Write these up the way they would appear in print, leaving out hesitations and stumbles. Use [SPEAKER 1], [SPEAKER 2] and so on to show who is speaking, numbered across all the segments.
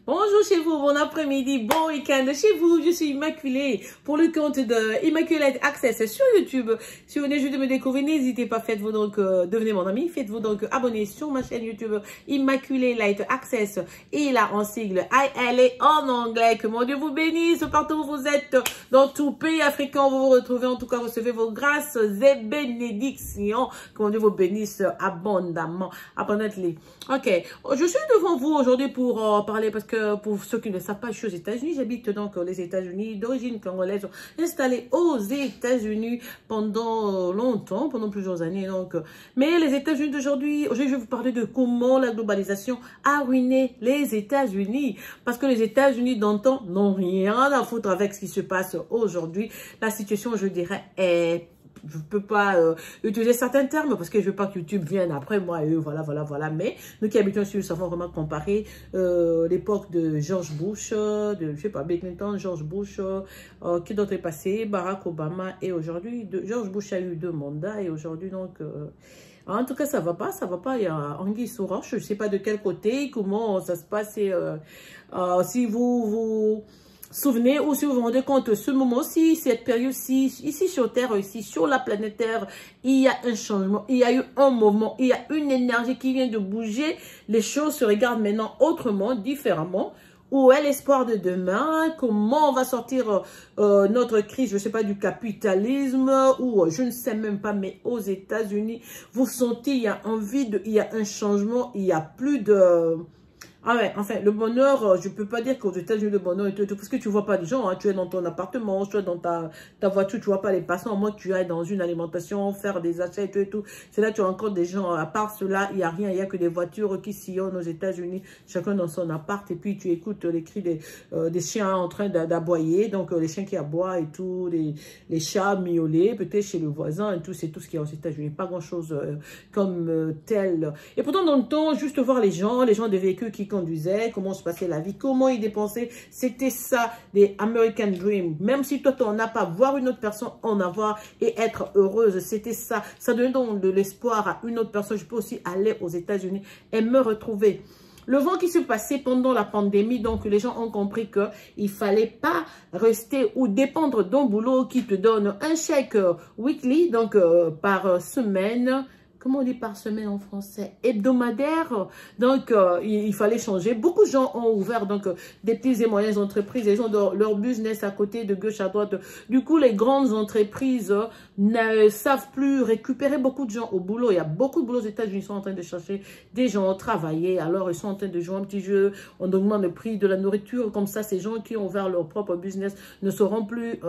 [SPEAKER 1] Bonjour chez vous, bon après-midi, bon week-end chez vous. Je suis Immaculée pour le compte de Immaculate Access sur YouTube. Si vous venez juste de me découvrir, n'hésitez pas, faites-vous donc, devenez mon ami, faites-vous donc abonner sur ma chaîne YouTube Immaculate Access et là en sigle ILA en anglais. Que mon Dieu vous bénisse partout où vous êtes, dans tout pays africain où vous vous retrouvez. En tout cas, recevez vos grâces et bénédictions. Que mon Dieu vous bénisse abondamment, abondamment. Ok, je suis devant vous aujourd'hui pour parler parce que pour ceux qui ne savent pas, je suis aux États-Unis. J'habite donc les États-Unis, d'origine congolaise, installée aux États-Unis pendant longtemps, pendant plusieurs années. Donc, mais les États-Unis d'aujourd'hui, aujourd'hui, je vais vous parler de comment la globalisation a ruiné les États-Unis. Parce que les États-Unis d'antan n'ont rien à foutre avec ce qui se passe aujourd'hui. La situation, je dirais, est... Je ne peux pas utiliser certains termes parce que je ne veux pas que YouTube vienne après moi et eux, voilà. Mais nous qui habitons ici, nous savons vraiment comparer l'époque de George Bush, je sais pas, Bill Clinton, George Bush, qui d'autre est passé, Barack Obama et aujourd'hui, George Bush a eu 2 mandats et aujourd'hui donc... en tout cas, ça va pas, il y a anguille sous roche, je ne sais pas de quel côté, comment ça se passe et si vous souvenez ou si vous vous rendez compte, ce moment-ci, cette période-ci, ici sur Terre, ici sur la planète Terre, il y a un changement, il y a eu un moment, il y a une énergie qui vient de bouger. Les choses se regardent maintenant autrement, différemment. Où est l'espoir de demain? Comment on va sortir notre crise, je ne sais pas, du capitalisme ou je ne sais même pas, mais aux États-Unis, vous sentez, il y a un vide, il y a un changement, il n'y a plus de... Ah ouais, enfin, le bonheur, je peux pas dire qu'aux États-Unis, le bonheur est tout, parce que tu vois pas de gens, hein, tu es dans ton appartement, tu es dans ta voiture, tu vois pas les passants, à moins que tu ailles dans une alimentation, faire des achats et tout. C'est là que tu as encore des gens, à part cela, il y a rien, il y a que des voitures qui sillonnent aux États-Unis, chacun dans son appart, et puis tu écoutes les cris des chiens en train d'aboyer, donc les chiens qui aboient et tout, les chats miaulés, peut-être chez le voisin et tout, c'est tout ce qu'il y a aux États-Unis, pas grand-chose comme tel. Et pourtant, dans le temps, juste voir les gens des véhicules qui conduisaient, comment se passait la vie, comment ils dépensaient, c'était ça, les American Dream. Même si toi, tu n'en as pas, voir une autre personne en avoir et être heureuse, c'était ça. Ça donnait donc de l'espoir à une autre personne. Je peux aussi aller aux États-Unis et me retrouver. Le vent qui se passait pendant la pandémie, donc les gens ont compris qu'il ne fallait pas rester ou dépendre d'un boulot qui te donne un chèque weekly, donc par semaine. Comment on dit par semaine en français? Hebdomadaire. Donc, il fallait changer. Beaucoup de gens ont ouvert donc des petites et moyennes entreprises. Ils ont leur business à côté de gauche à droite. Du coup, les grandes entreprises ne savent plus récupérer beaucoup de gens au boulot. Il y a beaucoup de boulot aux États-Unis. Ils sont en train de chercher des gens à travailler. Alors, ils sont en train de jouer un petit jeu. On augmente le prix de la nourriture. Comme ça, ces gens qui ont ouvert leur propre business ne seront plus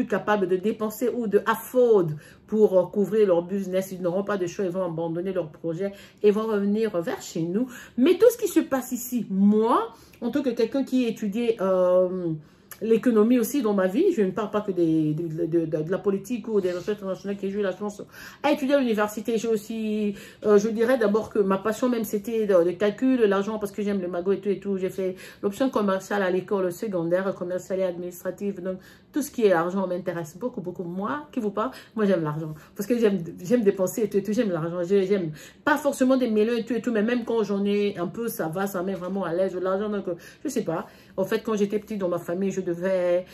[SPEAKER 1] capables de dépenser ou de afford pour couvrir leur business. Ils n'auront pas de choix, ils vont abandonner leur projet et vont revenir vers chez nous. Mais tout ce qui se passe ici, moi, en tant que quelqu'un qui étudie l'économie aussi dans ma vie, je ne parle pas que de la politique ou des recherches internationales, que j'ai eu la chance à étudier à l'université. J'ai aussi, je dirais d'abord que ma passion même c'était le calcul, l'argent, parce que j'aime le magot et tout. J'ai fait l'option commerciale à l'école secondaire, commerciale et administrative. Donc tout ce qui est argent m'intéresse beaucoup. Moi, qui vous parle, moi j'aime l'argent. Parce que j'aime dépenser et tout, j'aime l'argent. J'aime pas forcément des millions et tout, mais même quand j'en ai un peu, ça met vraiment à l'aise l'argent. Donc je sais pas. En fait, quand j'étais petite dans ma famille, je devais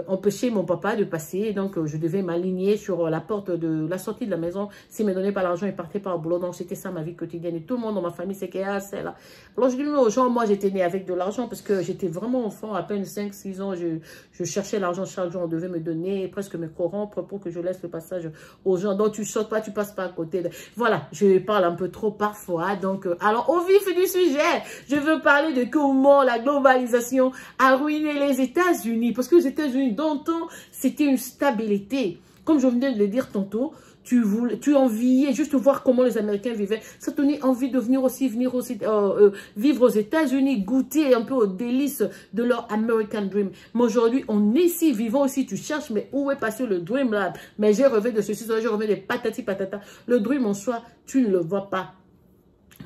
[SPEAKER 1] empêcher mon papa de passer. Donc, je devais m'aligner sur la porte de la sortie de la maison. S'il ne me donnait pas l'argent, il partait par le boulot. Donc, c'était ça ma vie quotidienne. Et tout le monde dans ma famille, c'est qu'il y a c'est là. Alors, je dis aux gens, moi, j'étais née avec de l'argent parce que j'étais vraiment enfant. À peine 5-6 ans, je cherchais l'argent chaque jour. On devait me donner, presque me corrompre pour que je laisse le passage aux gens. Donc, tu ne sautes pas, tu passes pas à côté. Voilà, je parle un peu trop parfois. Donc, alors, au vif du sujet, je veux parler de comment la globalisation a ruiné les États-Unis. Parce que les États-Unis, d'antan, c'était une stabilité. Comme je venais de le dire tantôt, tu enviais juste voir comment les Américains vivaient. Ça te donnait envie de venir aussi vivre aux États-Unis, goûter un peu aux délices de leur American Dream. Mais aujourd'hui, on est ici, vivant aussi. Tu cherches, mais où est passé le Dream là? Mais j'ai rêvé de ceci, j'ai rêvé des patati patata. Le Dream en soi, tu ne le vois pas.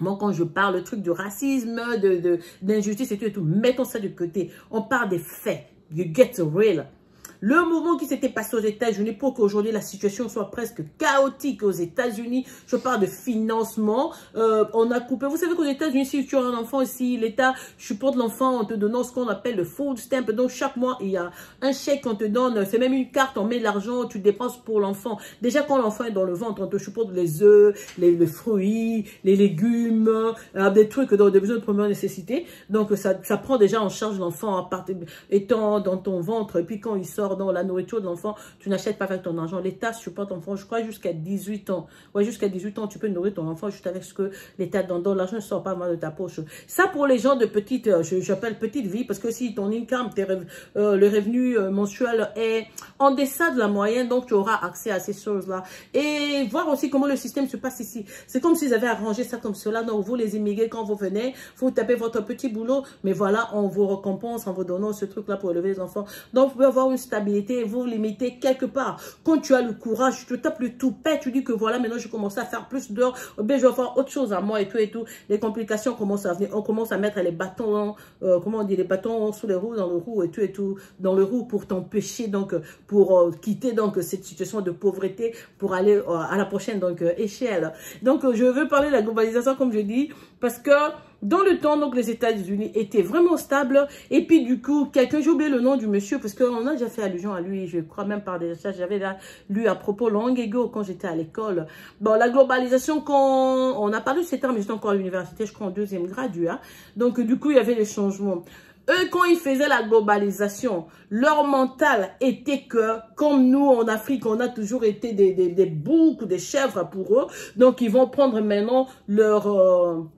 [SPEAKER 1] Moi, quand je parle, le truc de racisme, d'injustice et tout, mettons ça de côté. On parle des faits. You get real. Le mouvement qui s'était passé aux États-Unis pour qu'aujourd'hui la situation soit presque chaotique aux États-Unis. Je parle de financement. On a coupé. Vous savez qu'aux États-Unis, si tu as un enfant ici, l'État supporte l'enfant en te donnant ce qu'on appelle le food stamp. Donc chaque mois, il y a un chèque qu'on te donne. C'est même une carte, on met l'argent, tu dépenses pour l'enfant. Déjà quand l'enfant est dans le ventre, on te supporte les œufs, les fruits, les légumes, des trucs dans des besoins de première nécessité. Donc ça prend déjà en charge l'enfant à partir étant dans ton ventre. Et puis quand il sort dans la nourriture de l'enfant, tu n'achètes pas avec ton argent. L'État supporte l'enfant, je crois, jusqu'à 18 ans. Ouais, jusqu'à 18 ans, tu peux nourrir ton enfant juste avec ce que l'État donne. Donc l'argent ne sort pas mal de ta poche. Ça pour les gens de petite, j'appelle petite vie, parce que si ton income, le revenu mensuel est en deçà de la moyenne, donc tu auras accès à ces choses-là. Et voir aussi comment le système se passe ici. C'est comme s'ils avaient arrangé ça comme cela. Donc vous les immigrés, quand vous venez, vous tapez votre petit boulot, mais voilà, on vous récompense en vous donnant ce truc-là pour élever les enfants. Donc vous pouvez avoir une stabilité, vous limitez quelque part. Quand tu as le courage, tu te tapes le toupet, tu dis que voilà, maintenant je commence à faire plus d'heures, bien je vais faire autre chose à moi et tout et tout. Les complications commencent à venir, on commence à mettre les bâtons, comment on dit, les bâtons sous les roues, dans le roue et tout, dans le roue pour t'empêcher, donc pour quitter donc cette situation de pauvreté pour aller à la prochaine donc échelle. Donc je veux parler de la globalisation comme je dis parce que dans le temps, donc, les États-Unis étaient vraiment stables. Et puis, du coup, quelqu'un, j'ai oublié le nom du monsieur, parce qu'on a déjà fait allusion à lui, je crois même par des recherches, j'avais là lu à propos long ago quand j'étais à l'école. Bon, la globalisation, quand on a parlé de ces termes, j'étais encore à l'université, je crois en 2e grade, hein. Donc, du coup, il y avait des changements. Eux, quand ils faisaient la globalisation, leur mental était que, comme nous en Afrique, on a toujours été des boucs ou des chèvres pour eux. Donc, ils vont prendre maintenant leurs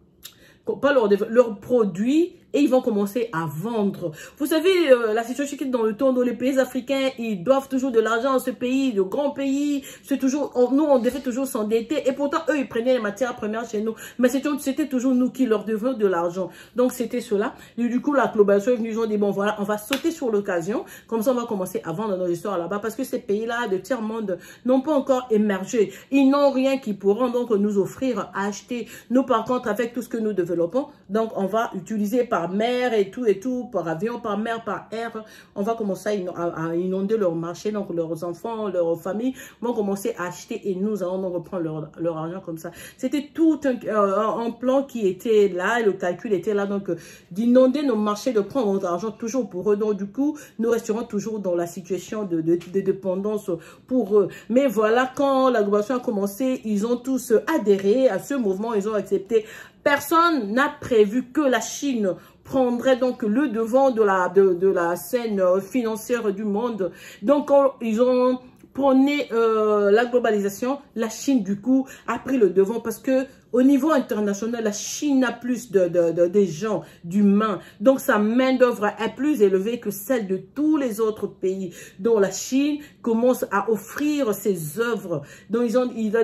[SPEAKER 1] produits et ils vont commencer à vendre. Vous savez, la situation qui est dans le temps, dans les pays africains, ils doivent toujours de l'argent à ce pays, de grands pays. C'est toujours, nous, on devait toujours s'endetter. Et pourtant, eux, ils prenaient les matières premières chez nous. Mais c'était toujours nous qui leur devions de l'argent. Donc, c'était cela. Et du coup, la globalisation est venue, ils ont dit, bon, voilà, on va sauter sur l'occasion. Comme ça, on va commencer à vendre nos histoires là-bas. Parce que ces pays-là, de tiers-monde, n'ont pas encore émergé. Ils n'ont rien qui pourront donc nous offrir à acheter. Nous, par contre, avec tout ce que nous développons, donc, on va utiliser par mer et tout, par avion, par mer, par air. On va commencer à inonder leur marché, donc leurs enfants, leurs familles vont commencer à acheter et nous allons donc reprendre leur argent comme ça. C'était tout un plan qui était là, le calcul était là, donc d'inonder nos marchés, de prendre notre argent toujours pour eux. Donc du coup, nous resterons toujours dans la situation de dépendance pour eux. Mais voilà, quand la globalisation a commencé, ils ont tous adhéré à ce mouvement, ils ont accepté. Personne n'a prévu que la Chine prendrait donc le devant de la scène financière du monde. Donc, quand ils ont prôné la globalisation, la Chine, du coup, a pris le devant parce que au niveau international, la Chine a plus des gens, d'humains. Donc, sa main-d'œuvre est plus élevée que celle de tous les autres pays. Donc, la Chine commence à offrir ses œuvres. Donc,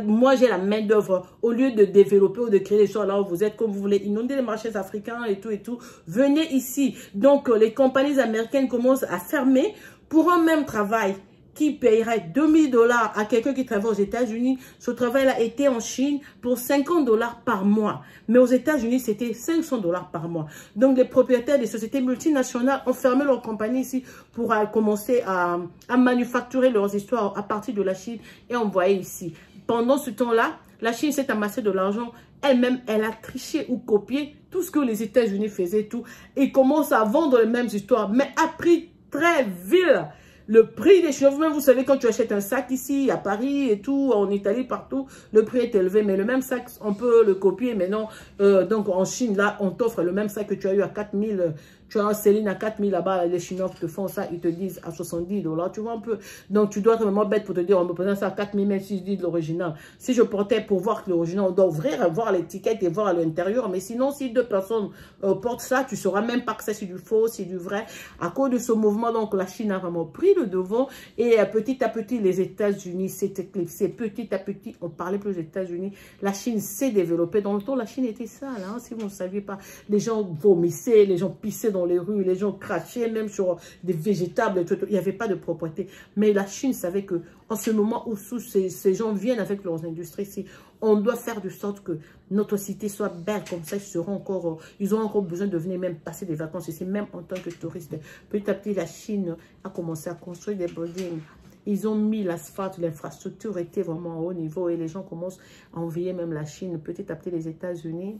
[SPEAKER 1] moi, j'ai la main-d'œuvre. Au lieu de développer ou de créer des choses là où vous êtes, comme vous voulez inonder les marchés africains et tout, venez ici. Donc, les compagnies américaines commencent à fermer pour un même travail qui payerait 2000 $ à quelqu'un qui travaille aux États-Unis. Ce travail-là était en Chine pour 50 $ par mois. Mais aux États-Unis, c'était 500 $ par mois. Donc, les propriétaires des sociétés multinationales ont fermé leur compagnie ici pour commencer à manufacturer leurs histoires à partir de la Chine et envoyer ici. Pendant ce temps-là, la Chine s'est amassée de l'argent. Elle-même, elle a triché ou copié tout ce que les États-Unis faisaient, tout. Et commence à vendre les mêmes histoires, mais à prix très vil. Le prix des choses, même vous savez, quand tu achètes un sac ici, à Paris et tout, en Italie, partout, le prix est élevé. Mais le même sac, on peut le copier. Mais non, donc en Chine, là, on t'offre le même sac que tu as eu à 4000. Tu as un Céline à 4000 là-bas, les Chinois te font ça, ils te disent à 70 $, tu vois un peu. Donc, tu dois être vraiment bête pour te dire, on me présente ça à 4000, même si je dis de l'original. Si je portais pour voir que l'original, on doit ouvrir, voir l'étiquette et voir à l'intérieur. Mais sinon, si 2 personnes portent ça, tu ne sauras même pas que c'est du faux, c'est du vrai. À cause de ce mouvement, donc, la Chine a vraiment pris le devant. Et petit à petit, les États-Unis s'est éclipsé. Petit à petit, on parlait plus des États-Unis. La Chine s'est développée. Dans le temps, la Chine était sale, hein, si vous ne saviez pas. Les gens vomissaient, les gens pissaient dans les rues, les gens crachaient même sur des végétables et tout. Il n'y avait pas de propreté. Mais la Chine savait que en ce moment où ces gens viennent avec leurs industries ici, on doit faire de sorte que notre cité soit belle, comme ça ils auront encore besoin de venir même passer des vacances ici, même en tant que touristes. Petit à petit, la Chine a commencé à construire des buildings. Ils ont mis l'asphalte, l'infrastructure était vraiment à haut niveau et les gens commencent à envier même la Chine. Petit à petit, les États-Unis,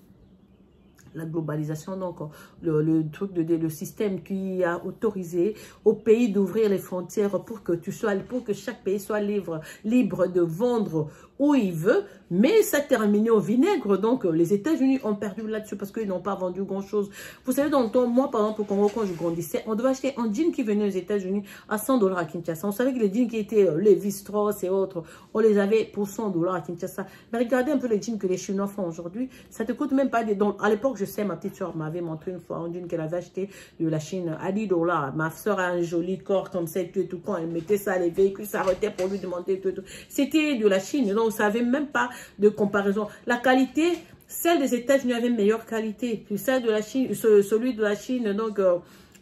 [SPEAKER 1] la globalisation, donc le truc le système qui a autorisé au pays d'ouvrir les frontières pour que chaque pays soit libre de vendre où il veut, mais ça terminé au vinaigre. Donc les États-Unis ont perdu là-dessus parce qu'ils n'ont pas vendu grand-chose. Vous savez, dans le temps, moi par exemple, quand je grandissais, on devait acheter un jean qui venait aux États-Unis à 100 $ à Kinshasa. On savait que les jeans qui étaient Levi-Strauss et autres, on les avait pour 100 $ à Kinshasa. Mais regardez un peu les jeans que les Chinois font aujourd'hui. Ça te coûte même pas des... Donc, à l'époque, je sais, ma petite soeur m'avait montré une fois un jean qu'elle avait acheté de la Chine à 10 $. Ma soeur a un joli corps comme ça et tout. Quand elle mettait ça, les véhicules s'arrêtaient pour lui demander tout. C'était de la Chine. Donc, ça n'avait même pas de comparaison. La qualité, celle des États-Unis avait meilleure qualité. Puis celle de la Chine, celui de la Chine, donc...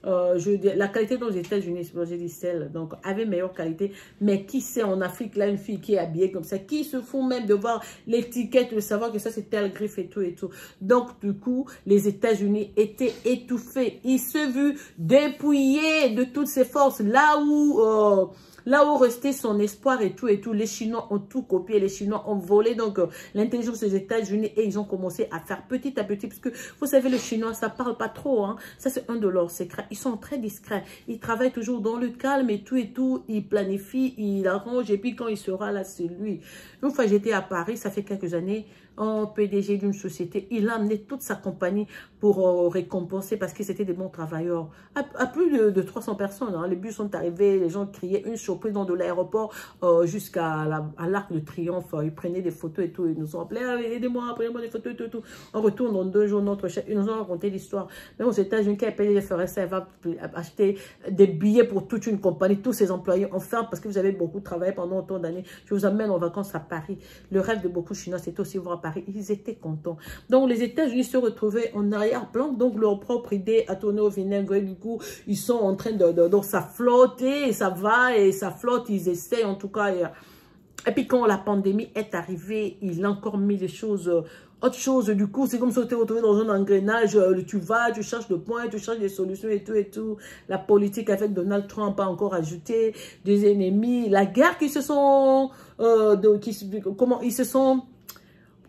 [SPEAKER 1] la qualité dans les États-Unis, j'ai dit celle, donc avait meilleure qualité. Mais qui sait en Afrique, là, une fille qui est habillée comme ça, qui se fout même de voir l'étiquette, de savoir que ça c'est telle griffe et tout et tout. Donc, du coup, les États-Unis étaient étouffés. Ils se vu dépouillés de toutes ses forces. Là où restait son espoir et tout, les Chinois ont tout copié, les Chinois ont volé donc l'intelligence des États-Unis et ils ont commencé à faire petit à petit, parce que vous savez, le Chinois, ça parle pas trop, hein. Ça c'est un de leurs secrets. Ils sont très discrets, ils travaillent toujours dans le calme et tout, ils planifient, ils arrangent et puis quand il sera là, c'est lui. Une fois j'étais à Paris, ça fait quelques années, un PDG d'une société, il a amené toute sa compagnie pour récompenser parce qu'ils étaient des bons travailleurs. À plus de 300 personnes, hein. Les bus sont arrivés, les gens criaient, une surprise dans de l'aéroport jusqu'à l'Arc de Triomphe. Ils prenaient des photos et tout, ils nous ont appelé, aidez-moi, prenez-moi des photos et tout. On retourne dans 2 jours, notre chef, ils nous ont raconté l'histoire. Même aux États-Unis, qui a payé les frais, ça va acheter des billets pour toute une compagnie, tous ses employés, enfin, parce que vous avez beaucoup travaillé pendant autant d'années. Je vous amène en vacances à Paris. Le rêve de beaucoup de Chinois, c'était aussi voir à Paris. Ils étaient contents. Donc, les États-Unis se retrouvaient en arrière-plan. Donc, leur propre idée a tourné au vinaigre. Et du coup, ils sont en train donc, ça flotte et ça va et ça flotte. Ils essayent en tout cas. Et puis, quand la pandémie est arrivée, il a encore mis les choses... autre chose, du coup, c'est comme si on était retrouvé dans un engrenage. Tu cherches le point, tu cherches des solutions et tout. La politique avec Donald Trump a encore ajouté des ennemis. La guerre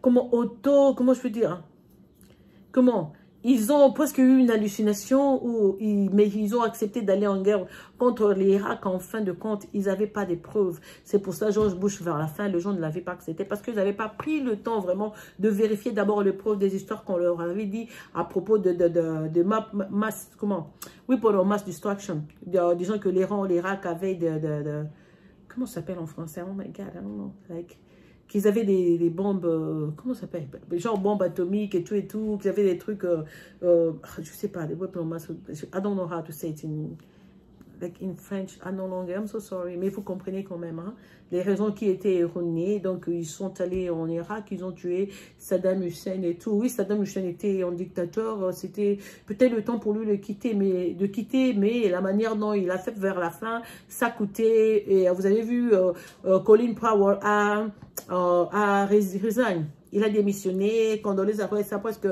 [SPEAKER 1] comment je peux dire? Comment? Ils ont presque eu une hallucination mais ils ont accepté d'aller en guerre contre l'Irak. En fin de compte, ils n'avaient pas de preuves. C'est pour ça, George Bush, vers la fin, les gens ne l'avaient pas accepté parce qu'ils n'avaient pas pris le temps vraiment de vérifier d'abord les preuves des histoires qu'on leur avait dit à propos de mass, weapon of mass destruction. Disons que l'Iran, l'Irak avaient comment ça s'appelle en français? Oh my God, I don't know. Qu'ils avaient des bombes, comment ça s'appelle? Genre bombes atomiques et tout, qu'ils avaient des trucs, je sais pas, des weapons mass. I don't know how to say it in French. I no longer, I'm so sorry. Mais vous comprenez quand même, hein? Les raisons qui étaient erronées. Donc, ils sont allés en Irak, ils ont tué Saddam Hussein et tout. Oui, Saddam Hussein était un dictateur. C'était peut-être le temps pour lui de quitter, mais la manière dont il a fait vers la fin, ça coûtait. Et vous avez vu, Colin Powell a resigné. Il a démissionné, Condoleezza Rice, ça a presque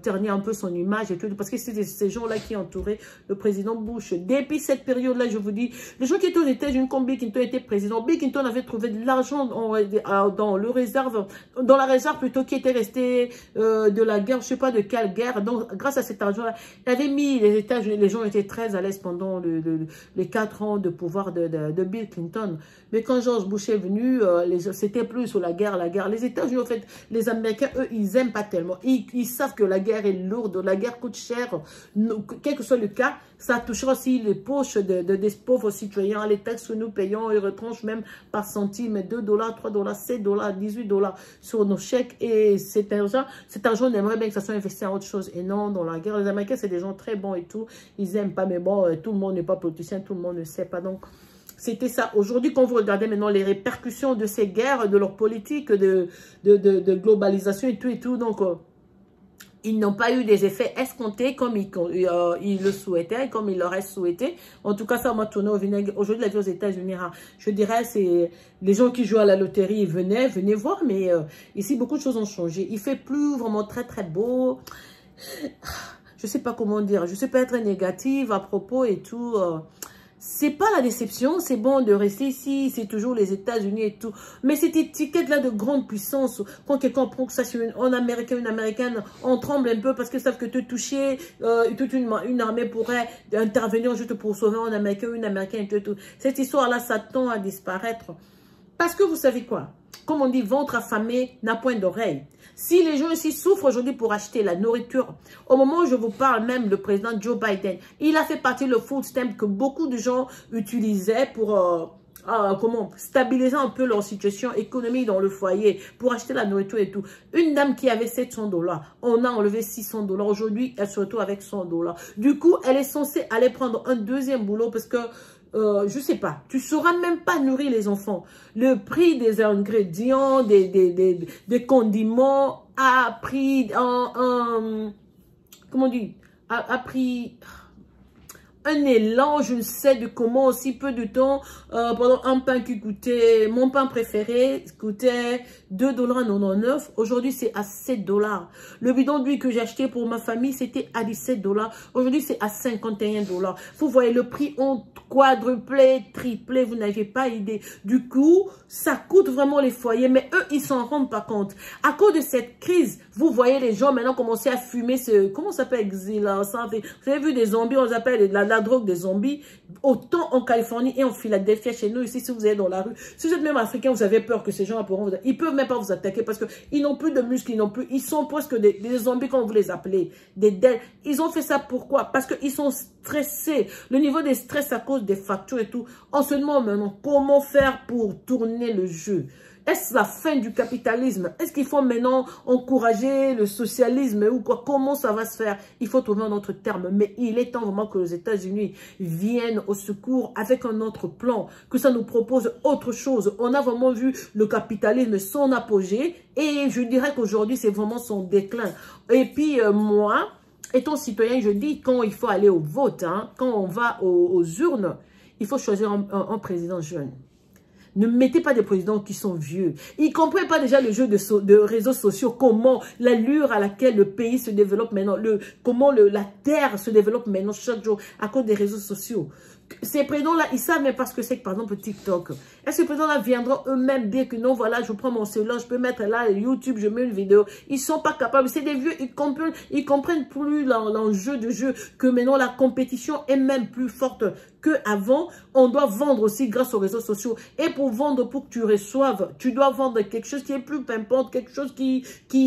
[SPEAKER 1] terni un peu son image et tout, parce que c'est ces gens-là qui entouraient le président Bush. Depuis cette période-là, je vous dis, les gens qui étaient aux États-Unis, comme Bill Clinton était président, Bill Clinton avait trouvé de l'argent dans la réserve plutôt qui était restée de la guerre, je ne sais pas de quelle guerre. Donc, grâce à cet argent-là, il avait mis les États-Unis, les gens étaient très à l'aise pendant les 4 ans de pouvoir de Bill Clinton. Mais quand George Bush est venu, c'était plus sur la guerre. Les États-Unis, en fait, les Américains, eux, ils n'aiment pas tellement. Ils savent que la guerre est lourde, la guerre coûte cher. Quel que soit le cas, ça touchera aussi les poches des pauvres citoyens. Les taxes que nous payons, ils retranchent même par centime, 2 $, 3 $, 7 $, 18 $ sur nos chèques. Et cet argent, on aimerait bien que ça soit investi en autre chose. Et non, dans la guerre, les Américains, c'est des gens très bons et tout. Ils n'aiment pas, mais bon, tout le monde n'est pas politicien, tout le monde ne sait pas. Donc, c'était ça. Aujourd'hui, quand vous regardez maintenant les répercussions de ces guerres, de leur politique, de globalisation et tout, donc ils n'ont pas eu des effets escomptés comme ils le souhaitaient, comme ils l'auraient souhaité. En tout cas, ça m'a tourné au vinaigre. Aujourd'hui, la vie aux États-Unis, je dirais, c'est les gens qui jouent à la loterie, venez voir, mais ici, beaucoup de choses ont changé. Il fait plus vraiment très, très beau. Je sais pas comment dire. Je sais pas être négative à propos et tout. C'est pas la déception, c'est bon de rester ici, c'est toujours les États-Unis et tout. Mais cette étiquette-là de grande puissance, quand quelqu'un prend que ça sur un Américain, une Américaine, on tremble un peu parce qu'ils savent que te toucher, toute une armée pourrait intervenir juste pour sauver un Américain ou une Américaine et tout. Cette histoire-là, ça tend à disparaître. Parce que vous savez quoi? Comme on dit, ventre affamé n'a point d'oreille. Si les gens ici souffrent aujourd'hui pour acheter la nourriture, au moment où je vous parle même, le président Joe Biden, il a fait partie le food stamp que beaucoup de gens utilisaient pour stabiliser un peu leur situation économique dans le foyer, pour acheter la nourriture et tout. Une dame qui avait 700 $, on a enlevé 600 $. Aujourd'hui, elle se retrouve avec 100 $. Du coup, elle est censée aller prendre un deuxième boulot parce que je sais pas, tu sauras même pas nourrir les enfants. Le prix des ingrédients, des condiments a pris comment on dit, a pris un élan, je ne sais de comment, aussi peu de temps, pendant un pain qui coûtait, mon pain préféré, coûtait 2,99 $. Aujourd'hui, c'est à 7 $. Le bidon d'huile que j'ai acheté pour ma famille, c'était à 17 $. Aujourd'hui, c'est à 51 $. Vous voyez, le prix ont quadruplé, triplé, vous n'avez pas idée. Du coup, ça coûte vraiment les foyers, mais eux, ils s'en rendent pas compte. À cause de cette crise, vous voyez les gens maintenant commencer à fumer comment ça s'appelle, vous avez vu des zombies, on les appelle la drogue des zombies, autant en Californie et en Philadelphie, chez nous, ici, si vous êtes dans la rue, si vous êtes même africain, vous avez peur que ces gens pourront vous... Ils peuvent même pas vous attaquer parce qu'ils n'ont plus de muscles, ils sont presque des zombies, comme vous les appelez, des dead. Ils ont fait ça pourquoi? Parce qu'ils sont stressés. Le niveau des stress à cause des factures et tout. On se demande maintenant comment faire pour tourner le jeu. Est-ce la fin du capitalisme? Est-ce qu'il faut maintenant encourager le socialisme ou quoi? Comment ça va se faire? Il faut trouver un autre terme. Mais il est temps vraiment que les États-Unis viennent au secours avec un autre plan, que ça nous propose autre chose. On a vraiment vu le capitalisme, son apogée, et je dirais qu'aujourd'hui, c'est vraiment son déclin. Et puis, moi, étant citoyen, je dis, quand il faut aller au vote, hein, quand on va aux urnes, il faut choisir un président jeune. Ne mettez pas des présidents qui sont vieux. Ils ne comprennent pas déjà le jeu de réseaux sociaux, comment l'allure à laquelle le pays se développe maintenant, comment la terre se développe maintenant chaque jour à cause des réseaux sociaux. Ces présidents-là, ils savent même pas ce que c'est que, par exemple, TikTok. Est-ce que ces présidents-là viendront eux-mêmes dire que non, voilà, je prends mon cellulaire, je peux mettre là YouTube, je mets une vidéo. Ils sont pas capables. C'est des vieux, ils comprennent plus l'enjeu de jeu, que maintenant la compétition est même plus forte qu'avant. On doit vendre aussi grâce aux réseaux sociaux. Et pour vendre, pour que tu reçoives, tu dois vendre quelque chose qui est plus pimpant, quelque chose qui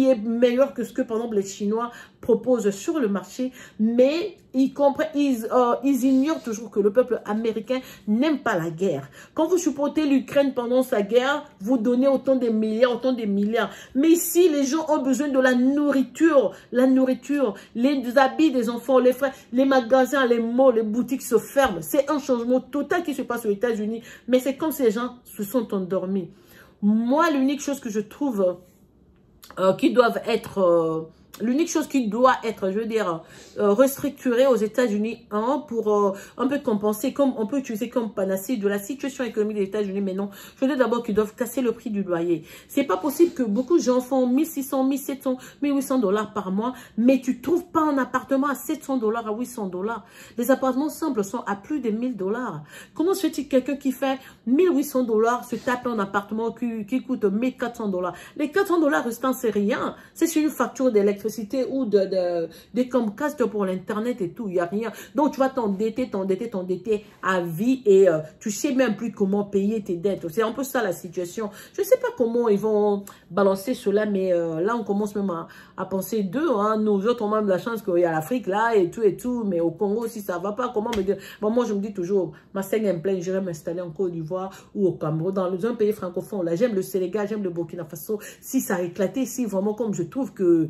[SPEAKER 1] est meilleur que ce que, par exemple, les Chinois proposent sur le marché. Mais ils ignorent toujours que le peuple américain n'aime pas la guerre. Quand vous supportez l'Ukraine pendant sa guerre, vous donnez autant des milliards. Mais ici, les gens ont besoin de la nourriture, les habits des enfants, les frais, les magasins, les malls, les boutiques se ferment. C'est un changement total qui se passe aux États-Unis. Mais c'est comme si les gens se sont endormis. Moi, l'unique chose que je trouve l'unique chose qui doit être, je veux dire, restructurée aux États-Unis, pour un peu compenser, comme on peut utiliser comme panacée de la situation économique des États-Unis, mais non, je veux dire d'abord qu'ils doivent casser le prix du loyer. C'est pas possible que beaucoup de gens font 1600, 1700, 1800 $ par mois, mais tu trouves pas un appartement à 700 $, à 800 $. Les appartements simples sont à plus de 1000 $. Comment se fait-il que quelqu'un qui fait 1800 $ se tape un appartement qui coûte 1400 $? Les 400 $ restants, c'est rien. C'est sur une facture d'électricité ou des Comcast pour l'internet et tout, il n'y a rien. Donc tu vas t'endetter à vie et tu sais même plus comment payer tes dettes. C'est un peu ça la situation. Je ne sais pas comment ils vont balancer cela, mais là on commence même à penser d'eux. Hein. Nous autres on a même la chance qu'il y a l'Afrique là et tout, mais au Congo aussi ça va pas. Comment me dire? Bon, moi je me dis toujours, ma scène est pleine, j'irai m'installer en Côte d'Ivoire ou au Cameroun, dans un pays francophone. Là j'aime le Sénégal, j'aime le Burkina Faso. Si ça a éclaté, si vraiment comme je trouve que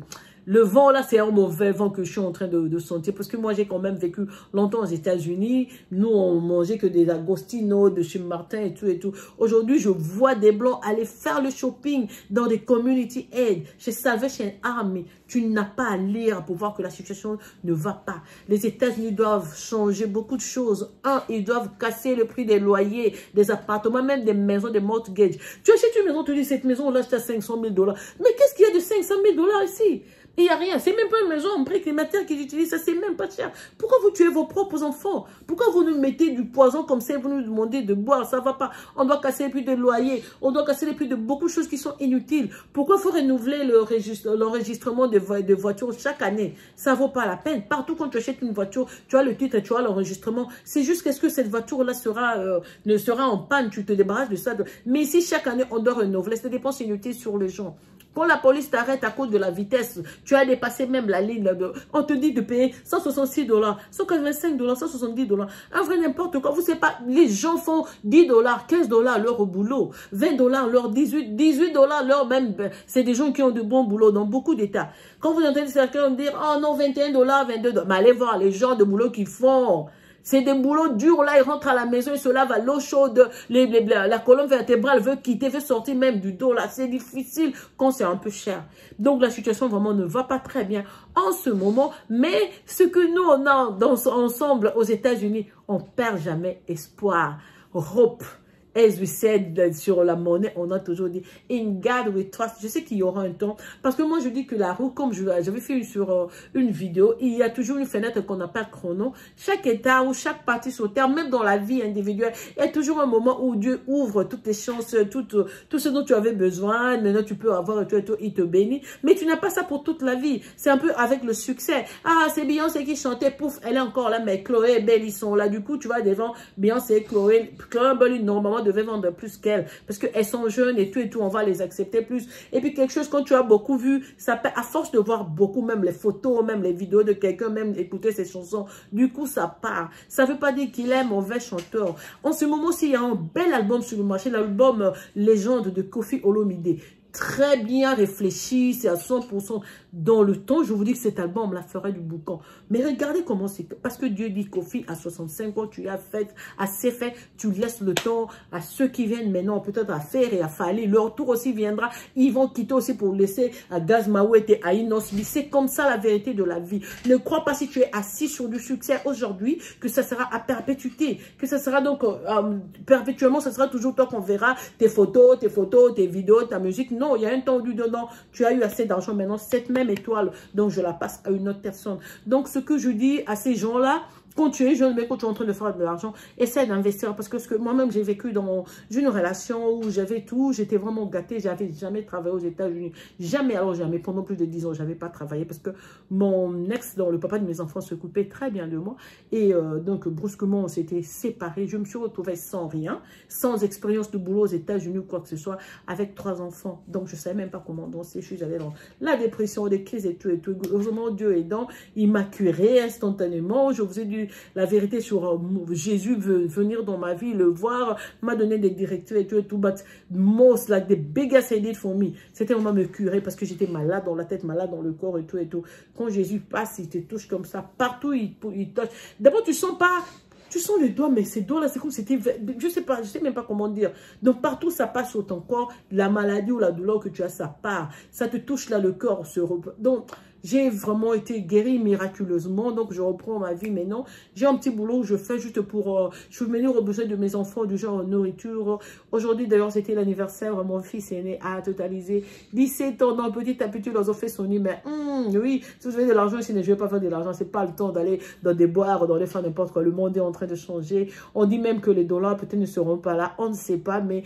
[SPEAKER 1] Le vent, là, c'est un mauvais vent que je suis en train de sentir. Parce que moi, j'ai quand même vécu longtemps aux États-Unis. Nous, on mangeait que des Agostino de chez Martin et tout et tout. Aujourd'hui, je vois des Blancs aller faire le shopping dans des community aid, chez Salvation Army. Tu n'as pas à lire pour voir que la situation ne va pas. Les États-Unis doivent changer beaucoup de choses. Un, ils doivent casser le prix des loyers, des appartements, même des maisons, des mortgages. Tu achètes une maison, tu dis cette maison, là, c'est à 500 000 $. Mais qu'est-ce qu'il y a de 500 000 $ ici? Il n'y a rien. C'est même pas une maison en briques. Les matières qu'ils utilisent, ça, c'est même pas cher. Pourquoi vous tuez vos propres enfants? Pourquoi vous nous mettez du poison comme ça et vous nous demandez de boire? Ça va pas. On doit casser les prix des loyers. On doit casser les prix de beaucoup de choses qui sont inutiles. Pourquoi il faut renouveler l'enregistrement de voitures chaque année? Ça vaut pas la peine. Partout quand tu achètes une voiture, tu as le titre et tu as l'enregistrement. C'est juste qu'est-ce que cette voiture-là ne sera en panne. Tu te débarrasses de ça. Mais ici, chaque année, on doit renouveler. C'est des dépenses inutiles sur les gens. Quand la police t'arrête à cause de la vitesse, tu as dépassé même la ligne. On te dit de payer 166 $, 185 $, 170 $. Un vrai n'importe quoi. Vous savez pas, les gens font 10 $, 15 $, l'heure au boulot. 20 $, l'heure, 18 $, l'heure même. C'est des gens qui ont de bons boulots dans beaucoup d'États. Quand vous entendez quelqu'un dire, oh non, 21 $, 22 $. Mais allez voir les gens de boulot qu'ils font. C'est des boulots durs, là, ils rentrent à la maison, ils se lavent à l'eau chaude, la colonne vertébrale veut quitter, veut sortir même du dos, là, c'est difficile quand c'est un peu cher. Donc, la situation vraiment ne va pas très bien en ce moment, mais ce que nous, on a ensemble aux États-Unis, on perd jamais espoir. Hope. As we said sur la monnaie, on a toujours dit in God we trust. Je sais qu'il y aura un temps, parce que moi je dis que la roue, comme j'avais fait sur une vidéo, il y a toujours une fenêtre qu'on appelle chrono. Chaque état ou chaque partie sur terre, même dans la vie individuelle, il y a toujours un moment où Dieu ouvre toutes les chances, tout ce dont tu avais besoin. Maintenant tu peux avoir tout, il te bénit, mais tu n'as pas ça pour toute la vie. C'est un peu avec le succès. Ah, c'est Beyoncé qui chantait, pouf, elle est encore là, mais Chloé et Belle, ils sont là. Du coup, tu vois devant Beyoncé, Chloé, Belle, normalement devait vendre plus qu'elle parce qu'elles sont jeunes et tout, on va les accepter plus. Et puis quelque chose, quand tu as beaucoup vu, ça peut, à force de voir beaucoup, même les photos, même les vidéos de quelqu'un, même écouter ses chansons, du coup ça part. Ça veut pas dire qu'il est mauvais chanteur. En ce moment, s'il y a un bel album sur le marché, l'album Légende de Koffi Olomide, très bien réfléchi, c'est à 100% dans le temps. Je vous dis que cet album la ferait du boucan. Mais regardez comment c'est. Parce que Dieu dit Koffi, à 65 ans, tu as fait assez fait. Tu laisses le temps à ceux qui viennent maintenant peut-être à faire et à faller. Leur tour aussi viendra. Ils vont quitter aussi pour laisser à Gaz Mawet et à Inosbi. C'est comme ça la vérité de la vie. Ne crois pas, si tu es assis sur du succès aujourd'hui, que ça sera à perpétuité. Que ça sera donc perpétuellement, ça sera toujours toi qu'on verra tes photos, tes vidéos, ta musique. Non, il y a un temps où dedans, tu as eu assez d'argent. Maintenant, cette même étoile, donc je la passe à une autre personne. Donc, ce que je dis à ces gens-là, quand tu es jeune, mais quand tu es en train de faire de l'argent, essaie d'investir. Parce que moi-même, j'ai vécu dans une relation où j'avais tout. J'étais vraiment gâtée. J'avais jamais travaillé aux États-Unis. Jamais, alors jamais. Pendant plus de 10 ans, j'avais pas travaillé. Parce que mon ex, le papa de mes enfants, se coupait très bien de moi. Et donc, brusquement, on s'était séparés. Je me suis retrouvée sans rien, sans expérience de boulot aux États-Unis ou quoi que ce soit, avec 3 enfants. Donc, je savais même pas comment danser. J'allais dans la dépression, des crises et tout. Heureusement, Dieu aidant, il m'a curé instantanément. Je vous ai dit la vérité sur Jésus veut venir dans ma vie, le voir, m'a donné des directives et tout, but most like the biggest I did for me, c'était vraiment me curer parce que j'étais malade dans la tête, malade dans le corps et tout. Quand Jésus passe, il te touche comme ça, partout il touche. D'abord tu sens pas, tu sens les doigts, mais ces doigts-là, c'est comme si c'était, je sais même pas comment dire. Donc, partout, ça passe sur ton corps, la maladie ou la douleur que tu as, ça part. Ça te touche là, le corps se repose. Donc, j'ai vraiment été guérie miraculeusement. Donc, je reprends ma vie maintenant. J'ai un petit boulot que je fais juste pour... je suis venue au besoin de mes enfants, du genre nourriture. Aujourd'hui, d'ailleurs, c'était l'anniversaire. Mon fils est né à totaliser 17 ans. Donc, petit à petit, ils leur ont fait son nid. Mais oui, si vous avez de l'argent, je ne vais pas faire de l'argent. C'est pas le temps d'aller dans des boires, dans des faire n'importe quoi. Le monde est en train de changer. On dit même que les dollars peut-être ne seront pas là. On ne sait pas. Mais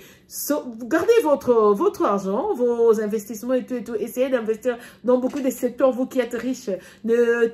[SPEAKER 1] gardez votre argent, vos investissements et tout. Essayez d'investir dans beaucoup de secteurs. Vous qui êtes riches, ne